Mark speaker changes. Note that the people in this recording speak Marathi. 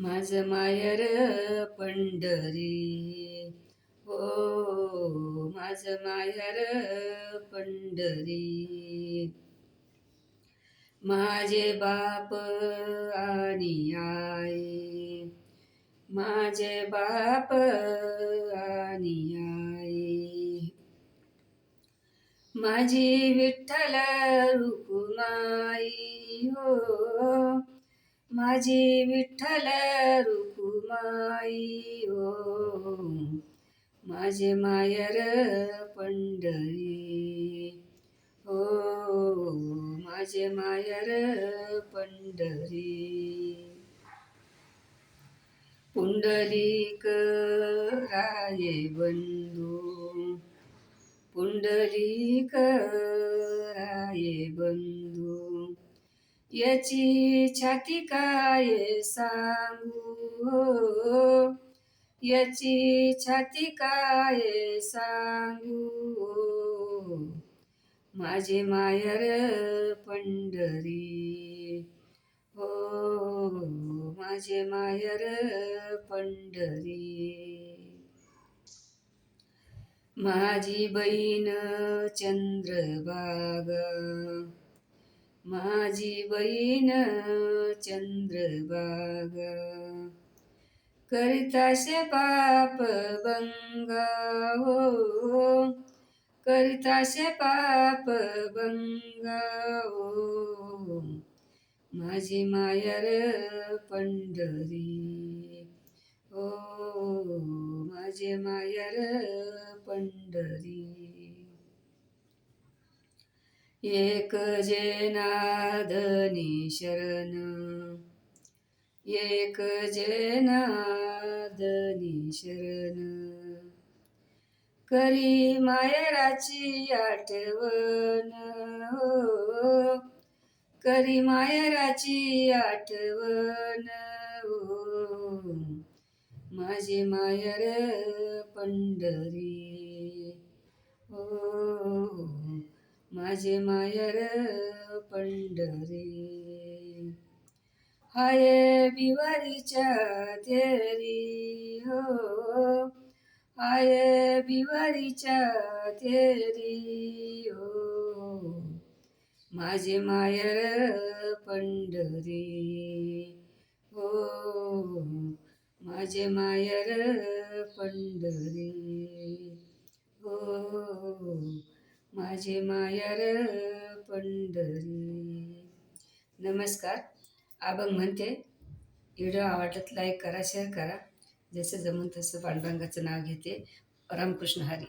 Speaker 1: माझं मायर पंढरी, हो माझं मायर पंढरी. माझे बाप आणि आई, माझे बाप आणि आई. माझी विठ्ठल रुक्माई, हो माझी विठ्ठल रुक्माई, हो माझे मायर पंढरी, हो माझे मायर पंढरी. पुंडलिक राये बंधू, पुंडलिक राये बंधू. याची छाती काय सांगू, हो याची छाती काय सांगू, हो माझे मायर पंढरी, हो माझे मायर पंढरी. माझी बहीण चंद्रभागा, माझी बहीण चंद्रभागा. करिताशे पाप बंगा, हो करिताशे पाप बंगा, हो माझी मायर पंढरी, हो माझे मायर पंढरी. एक जनार्दनी शरण, एक जनार्दनी शरण. करी मायराची आठवण, हो करी मायराची आठवण, हो माझे मायर पंढरी, हो माझे मायर पंढरी. हाय बिवारीच्या तेरी, हो हाय बिवारीच्या तेरी, हो माझे मायर पंढरी, हो माझे मायर पंढरी, हो माझे मायर पंढरी. नमस्कार. अभंग म्हणते. व्हिडिओ आवडला लाईक करा, शेअर करा. जसं जमून तसं पांडुरंगाचं नाव घेते. रामकृष्ण हरी.